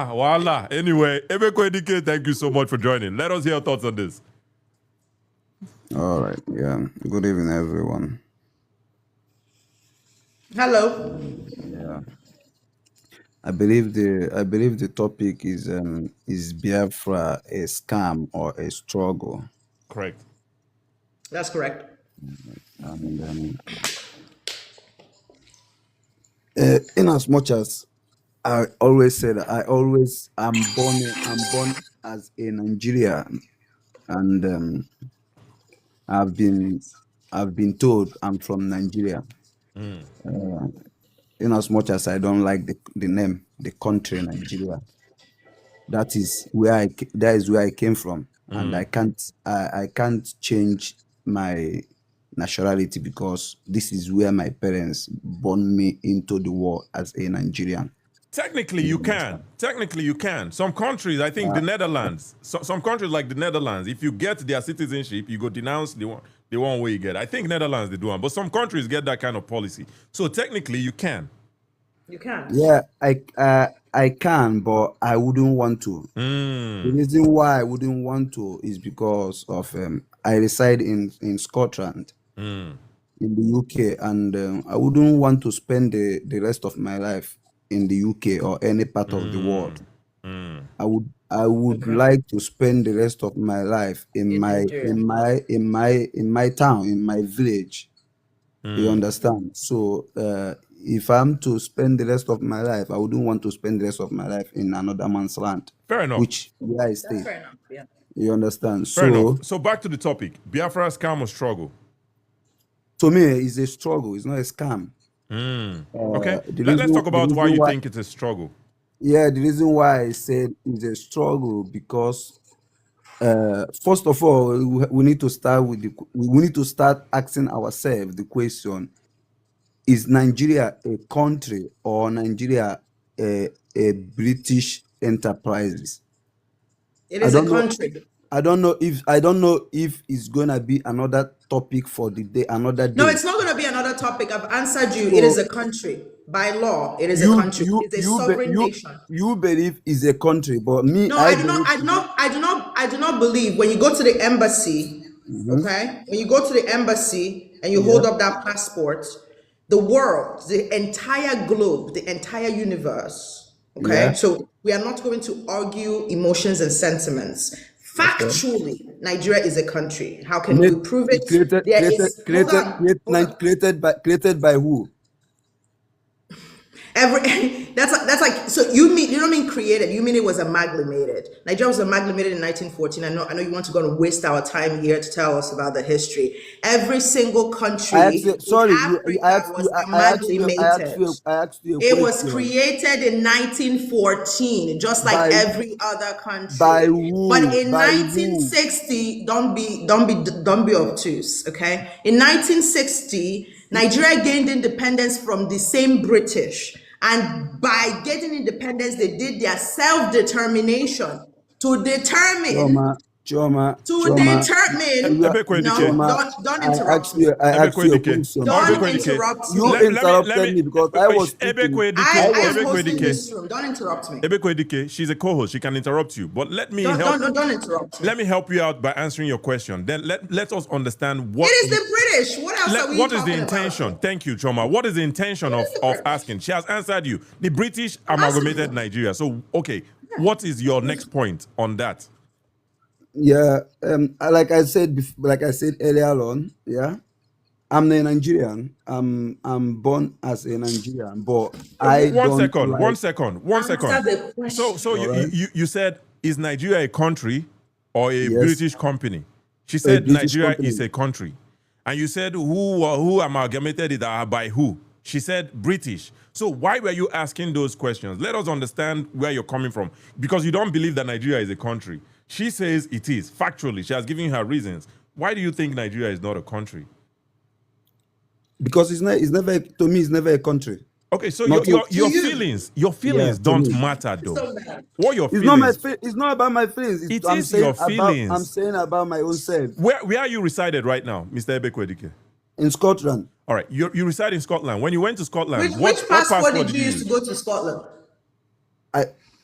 voila. Anyway, Ebeko Edike, thank you so much for joining. Let us hear your thoughts on this. All right. Yeah. Good evening, everyone. Hello. Yeah. I believe the topic is Biafra a scam or a struggle? Correct. That's correct. And in as much as I always said I'm born as a Nigerian, and I've been told I'm from Nigeria. In as much as I don't like the name, the country Nigeria, that is where I came from, and I can't change my nationality because this is where my parents born me into the world as a Nigerian. Technically, you can. Technically, you can. Some countries, I think the Netherlands, some countries like the Netherlands, if you get their citizenship, you go denounce the one way you get. I think Netherlands, they do one, but some countries get that kind of policy. So technically, you can. You can. Yeah, I can, but I wouldn't want to. The reason why I wouldn't want to is because of I reside in Scotland, in the UK, and I wouldn't want to spend the rest of my life in the UK or any part of the world. I would like to spend the rest of my life in my town, in my village. You understand? So if I'm to spend the rest of my life, I wouldn't want to spend the rest of my life in another man's land. Fair enough. Where I stay. Fair enough. Yeah. You understand? Fair enough. So back to the topic. Biafra scam or struggle? To me, it's a struggle. It's not a scam. Okay. Let's talk about why you think it's a struggle. Yeah, the reason why I said it's a struggle because first of all, we need to start asking ourselves the question: is Nigeria a country or Nigeria a British enterprise? It is a country. I don't know if it's gonna be another topic for the day, another day. No, it's not going to be another topic. I've answered you. So, it is a country. By law, it is a country. It's a sovereign nation. You believe it's a country, but me, no, I do not believe. When you go to the embassy, okay, when you go to the embassy and you hold up that passport, the world, the entire globe, the entire universe, okay. So we are not going to argue emotions and sentiments. Factually, Nigeria is a country. How can we prove it? Created by who? That's like, so you don't mean created, you mean it was amalgamated. Nigeria was amalgamated in 1914. I know you want to go and waste our time here to tell us about the history. Every single country was amalgamated. It was created in 1914, just like every other country. By who? But in 1960, don't be obtuse, okay? In 1960, Nigeria gained independence from the same British. And by getting independence, they did their self-determination to determine. Chioma, Don't interrupt me. I asked you a question. Don't interrupt me. You interrupted me because I was speaking. I was hosting this room. Don't interrupt me. Ebeko Edike, she's a co-host. She can interrupt you. But let me don't interrupt me. Let me help you out by answering your question. Then let us understand what... It is the British. What else are we What is the intention? About? Thank you, Chioma. What is the intention of asking? She has answered you. The British amalgamated Nigeria. So, okay, what is your next point on that? Yeah, like I said earlier on, yeah, I'm a Nigerian. I'm born as a Nigerian, but One second. So you said, is Nigeria a country or a British company? She said Nigeria is a country, and you said who amalgamated it by who? She said British. So why were you asking those questions? Let us understand where you're coming from, because you don't believe that Nigeria is a country. She says it is, factually. She has given her reasons. Why do you think Nigeria is not a country? Because it's never a country. Okay, so your feelings don't matter though. What your feelings? It's not about my feelings. It's your feelings. I'm saying about my own self. Where are you resided right now, Mr. Ebeko Edike? In Scotland. All right, you reside in Scotland. When you went to Scotland, which passport did you use to go to Scotland?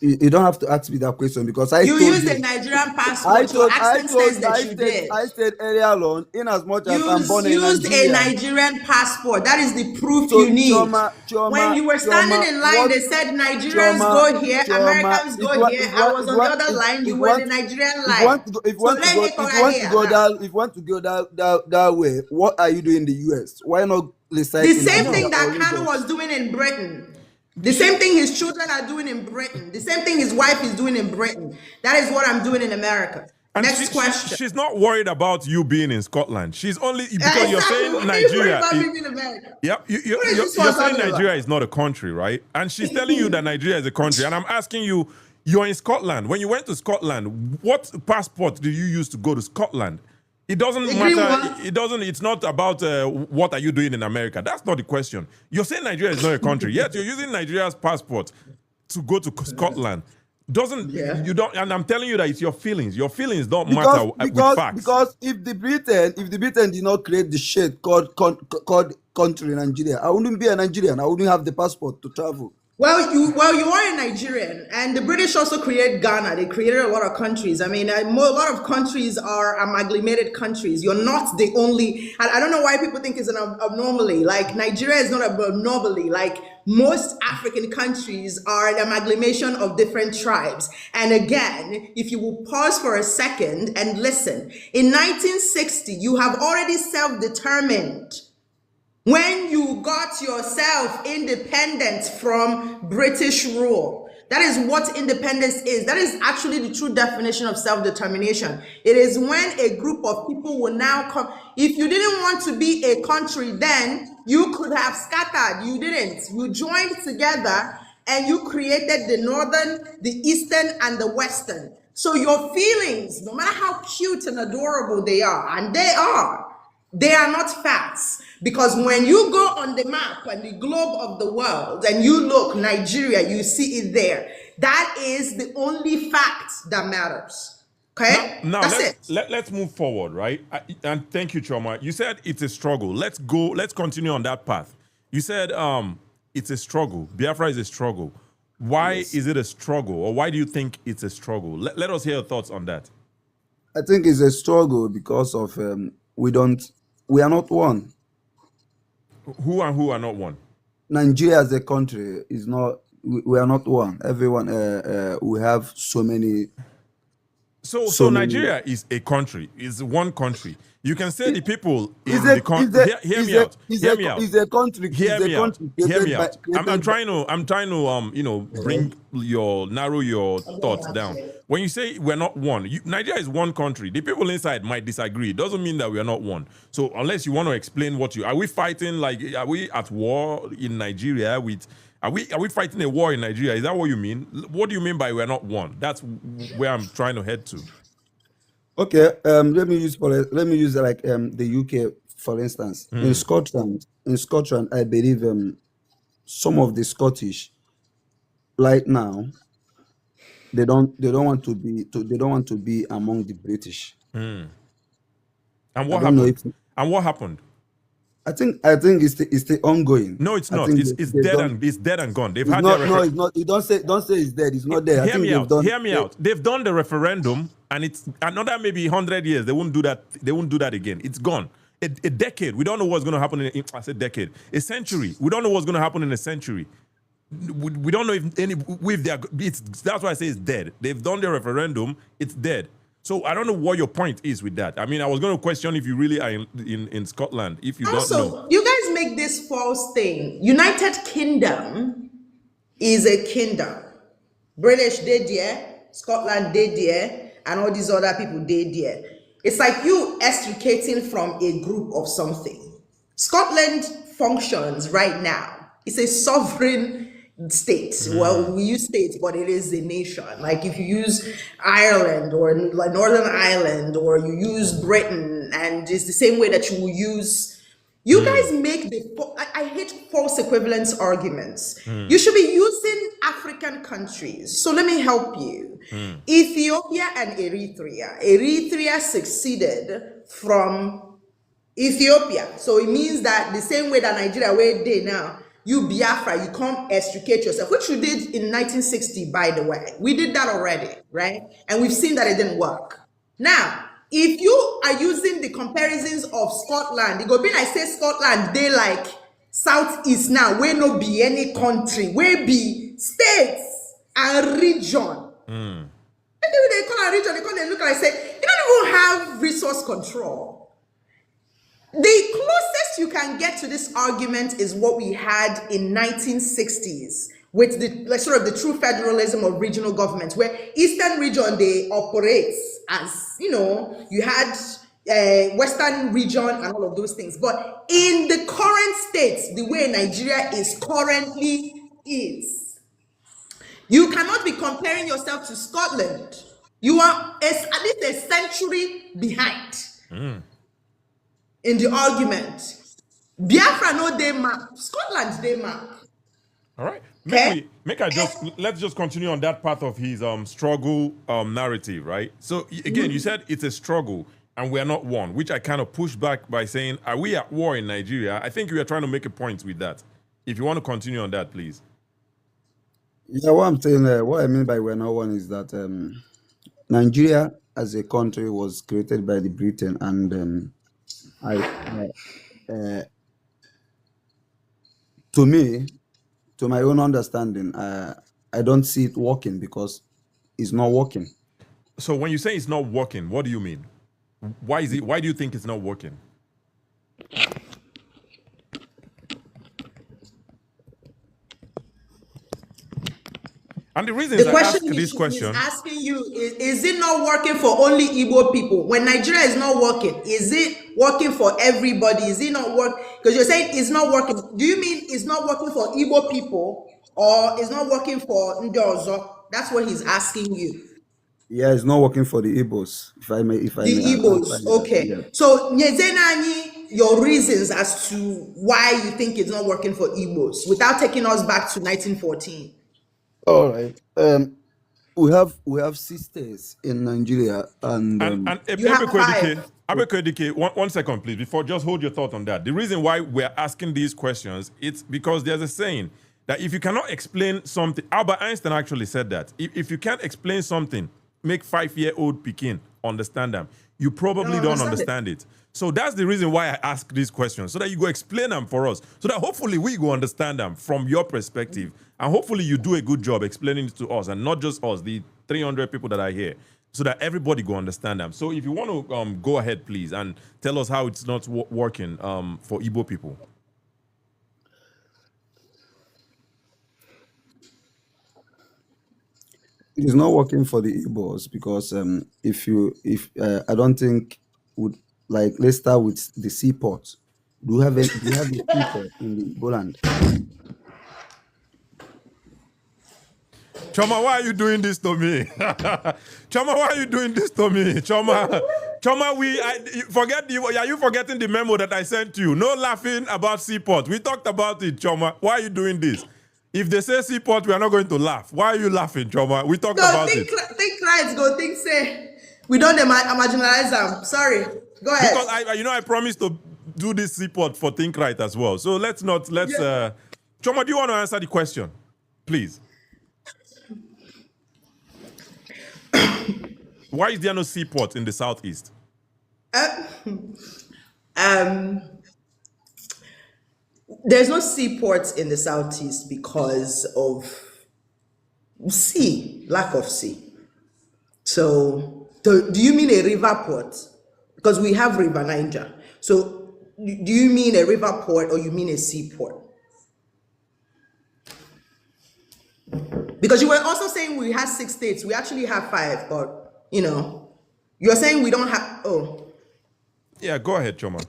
You don't have to ask me that question because I You told used you. a Nigerian passport. Your accent says that you did. I said earlier on, in as much as You I'm born in used a Nigeria. Nigerian passport. That is the proof So you need. When you were standing Chioma, in line, what they said Nigerians Chioma, go here, Chioma, Americans go here. I was on the other line. You were the Nigerian line. if you So want to let go, me come here now. if you want to go that way, what are you doing in the US? Why not reside The in same Nigeria thing that or Kanu Lagos? was doing in Britain. The same thing his children are doing in Britain. The same thing his wife is doing in Britain. That is what I'm doing in America. And Next question. she's not worried about you being in Scotland. She's only because you're Exactly. saying What are you worried Nigeria. about me in America? Yep, What is this you're one saying talking Nigeria about? is not a country, right? And she's telling you that Nigeria is a country. And I'm asking you, you're in Scotland. When you went to Scotland, what passport did you use to go to Scotland? It doesn't matter. It's not about what are you doing in America. That's not the question. You're saying Nigeria is not a country. Yet you're using Nigeria's passport to go to Scotland. You don't, and I'm telling you that it's your feelings. Your feelings don't matter with facts. Because if the Britain did not create the shit called country Nigeria, I wouldn't be a Nigerian. I wouldn't have the passport to travel. Well, you are a Nigerian, and the British also created Ghana. They created a lot of countries. I mean, a lot of countries are amalgamated countries. You're not the only. I don't know why people think it's an abnormally. Like Nigeria is not an abnormally. Like most African countries are an amalgamation of different tribes. And again, if you will pause for a second and listen, in 1960, you have already self-determined. When you got yourself independent from British rule. That is what independence is. That is actually the true definition of self-determination. It is when a group of people will now come. If you didn't want to be a country then, you could have scattered. You didn't. You joined together and you created the northern, the eastern, and the western. So your feelings, no matter how cute and adorable they are, and they are not facts. Because when you go on the map and the globe of the world and you look Nigeria, you see it there. That is the only fact that matters. Okay? Now that's it. Let's move forward, right? And thank you, Chioma. You said it's a struggle. Let's continue on that path. You said it's a struggle. Biafra is a struggle. Why is it a struggle? Or why do you think it's a struggle? Let us hear your thoughts on that. I think it's a struggle because of we are not one. Who are not one? Nigeria as a country is not. We are not one. Everyone. We have so many. So Nigeria is a country. Is one country. You can say the people in the country. Hear me out. It's a country. Hear me out. I'm trying to narrow your thoughts down. When you say we're not one, Nigeria is one country. The people inside might disagree. It doesn't mean that we are not one. So unless you want to explain are we fighting, like, are we at war in Nigeria with, are we fighting a war in Nigeria? Is that what you mean? What do you mean by we're not one? That's where I'm trying to head to. Okay, let me use like the UK for instance. In Scotland, I believe some of the Scottish right now they don't want to be among the British. And what happened? What happened? I think it's the ongoing. No, it's not. It's dead and gone. They've had no, it's not. You don't say it's dead. It's not there. Hear me out. They've done the referendum, and it's another maybe 100 years. They won't do that. They won't do that again. It's gone. A decade. We don't know what's going to happen in. I said decade. A century. We don't know what's going to happen in a century. We don't know that's why I say it's dead. They've done the referendum. It's dead. So I don't know what your point is with that. I mean, I was going to question if you really are in Scotland, if you don't know. You guys make this false thing. United Kingdom is a kingdom. British did there, Scotland did there, and all these other people did there. It's like you extricating from a group of something. Scotland functions right now. It's a sovereign state. Well, we use state, but it is a nation. Like if you use Ireland or like Northern Ireland, or you use Britain, and it's the same way that you will use. You guys make I hate false equivalence arguments. You should be using African countries. So let me help you. Ethiopia and Eritrea. Eritrea succeeded from Ethiopia. So it means that the same way that Nigeria where they now, you Biafra, you come extricate yourself, which we did in 1960, by the way. We did that already, right? And we've seen that it didn't work. Now, if you are using the comparisons of Scotland, it go be like say Scotland, they like Southeast now, where no be any country, where be states and region. They call a region, they look and say, you don't even have resource control. The closest you can get to this argument is what we had in 1960s with the sort of the true federalism of regional governments, where Eastern region they operate as, you know, you had Western region and all of those things. But in the current states, the way Nigeria is currently is, you cannot be comparing yourself to Scotland. You are at least a century behind in the argument. Biafra no dey map, Scotland dey map. All right. Okay. Let's just continue on that path of his struggle narrative, right? So again, you said it's a struggle and we are not one, which I kind of push back by saying, are we at war in Nigeria? I think you are trying to make a point with that. If you want to continue on that, please. Yeah, what I'm saying, what I mean by we're not one is that Nigeria as a country was created by the Britain, and to me, to my own understanding, I don't see it working because it's not working. So when you say it's not working, what do you mean? Why do you think it's not working? And the reason I ask this question, asking you is it not working for only Igbo people? When Nigeria is not working, is it working for everybody? Is it not work? Because you're saying it's not working. Do you mean it's not working for Igbo people, or it's not working for Ndozo? That's what he's asking you. Yeah, it's not working for the Igbos. If I may, Igbos, okay. Yeah. So, your reasons as to why you think it's not working for Igbos, without taking us back to 1914. All right. We have sisters in Nigeria, and you have five. Abeko, one second, please. Before, just hold your thought on that. The reason why we're asking these questions, it's because there's a saying that if you cannot explain something, Albert Einstein actually said that. If you can't explain something, make 5-year-old Pekin understand them. You probably don't understand it. So that's the reason why I ask these questions, so that you go explain them for us, so that hopefully we go understand them from your perspective. And hopefully you do a good job explaining it to us, and not just us, the 300 people that are here, so that everybody go understand them. So if you want to go ahead, please, and tell us how it's not working for Igbo people. It's not working for the Igbos because I don't think let's start with the seaport. Do you have a seaport in the Igbo land? Chioma, why are you doing this to me? Chioma, why are you doing this to me? Chioma, are you forgetting the memo that I sent to you? No laughing about seaport. We talked about it, Chioma. Why are you doing this? If they say seaport, we are not going to laugh. Why are you laughing, Chioma? We talked about it. Think right, go think say. We don't marginalize them. Sorry. Go ahead. Because I promised to do this seaport for Think Right as well. So let's Chioma, do you want to answer the question? Please. Why is there no seaport in the southeast? There's no seaports in the southeast because of lack of sea. So, do you mean a river port? Because we have River Niger. So, do you mean a river port or you mean a seaport? Because you were also saying we have 6 states. We actually have 5, but you're saying we don't have. Oh, yeah. Go ahead, Chioma.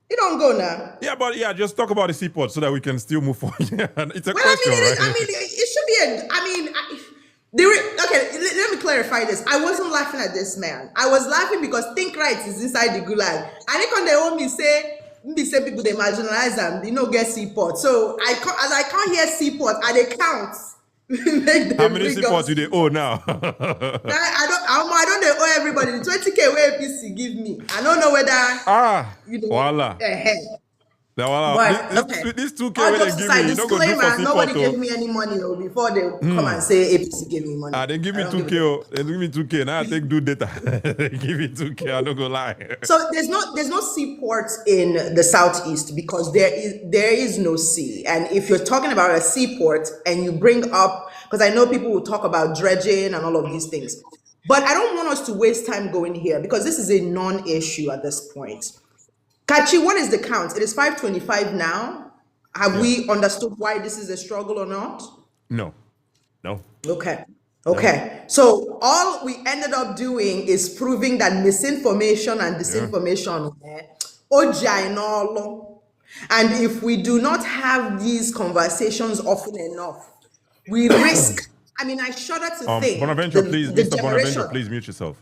You don't go now. Yeah, but just talk about the seaport so that we can still move forward. It's a question, right? It should be okay, let me clarify this. I wasn't laughing at this man. I was laughing because Think Right is inside the gulag. I think when they owe me say people they marginalize them, they no get seaport. So I can't hear seaport, and they count. How many seaports do they owe now? I don't owe everybody. The 20K where APC give me. I don't know whether voila. But this 2K all when they jokes give aside, me, you don't go do for disclaimer: nobody support. gave me any money before they come and say APC gave me money. They give me 2K. They give me 2K. Now I take do data. They give me 2K. I don't go lie. So there's no seaport in the southeast because there is no sea. And if you're talking about a seaport and you bring up, because I know people will talk about dredging and all of these things, but I don't want us to waste time going here because this is a non-issue at this point. Kachi, what is the count? It is 5:25 now. Have we understood why this is a struggle or not? No. Okay. So all we ended up doing is proving that misinformation and disinformation and if we do not have these conversations often enough, we risk. I mean, I shudder to think. Bonaventure, please, Mr. Bonaventure, please mute yourself.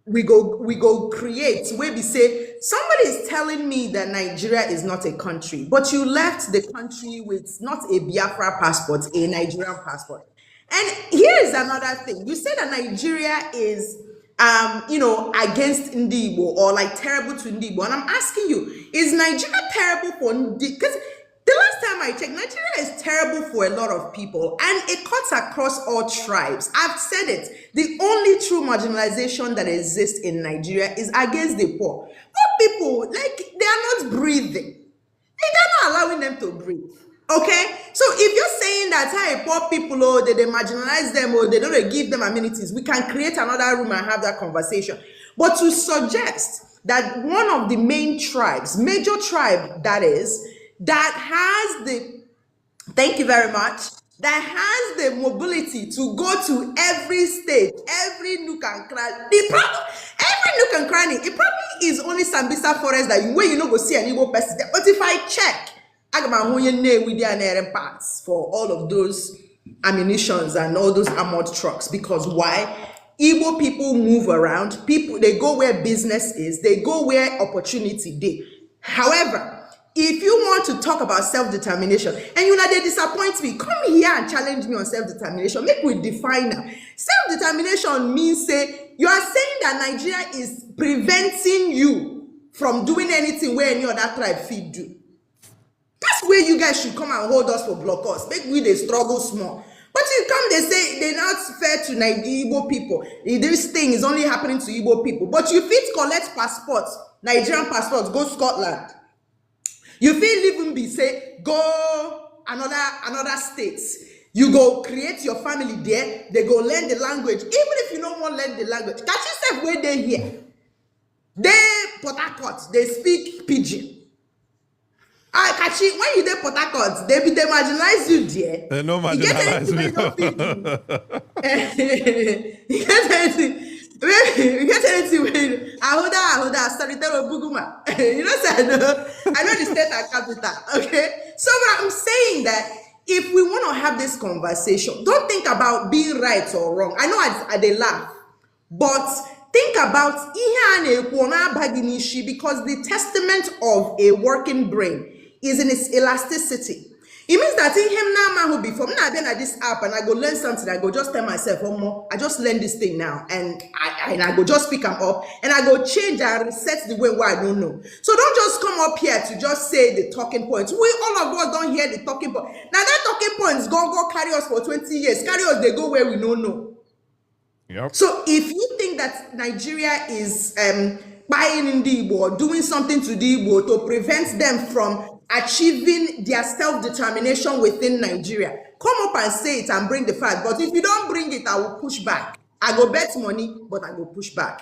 We go create where we say somebody is telling me that Nigeria is not a country, but you left the country with not a Biafra passport, a Nigerian passport. And here's another thing: you say that Nigeria is against Igbo or like terrible to Igbo, and I'm asking you, is Nigeria terrible for Igbo? Because the last time I checked, Nigeria is terrible for a lot of people, and it cuts across all tribes. I've said it. The only true marginalization that exists in Nigeria is against the poor. Poor people, like, they are not breathing. They're not allowing them to breathe. Okay? So if you're saying that, hey, poor people, they marginalize them, or they don't give them amenities, we can create another room and have that conversation. But to suggest that one of the main tribes, major tribe that has the, thank you very much, that has the mobility to go to every state, every nook and cranny. Every nook and cranny, it probably is only Sambisa Forest that where you know go see an Igbo person there. But if I check, I got my own with their parts for all of those ammunitions and all those armored trucks. Because why? Igbo people move around. People, they go where business is. They go where opportunity is. However, if you want to talk about self-determination and you know they disappoint me, come here and challenge me on self-determination. Make we define now. Self-determination means say you are saying that Nigeria is preventing you from doing anything where any other tribe feed do. That's where you guys should come and hold us for block us. Make we they struggle small. But you come, they say they're not fair to Igbo people. This thing is only happening to Igbo people. But you fit collect passports, Nigerian passports, go Scotland. You feel even be say go another states. You go create your family there. They go learn the language. Even if you don't want to learn the language, catch yourself where they here. They Port Harcourt, they speak pidgin. Kachi, when you there Port Harcourt, they marginalize you there. They no marginalize me. You get anything. You get anything when Ahoda, Storyteller Buguma. You know, I know the state and capital. Okay, so what I'm saying that if we want to have this conversation, don't think about being right or wrong. I know they laugh, but think about because the testament of a working brain is in its elasticity. It means that in him now, man, who before me, then at this app and I go learn something, I go just tell myself, oh, more, I just learn this thing now, and I go just pick them up and I go change and reset the way where I don't know. So don't just come up here to just say the talking points. We all of us don't hear the talking point. Now that talking points go carry us for 20 years, carry us, they go where we don't know. Yep. So if you think that Nigeria is buying in the Igbo or doing something to the Igbo to prevent them from achieving their self-determination within Nigeria, come up and say it and bring the fact. But if you don't bring it, I will push back. I go bet money, but I go push back.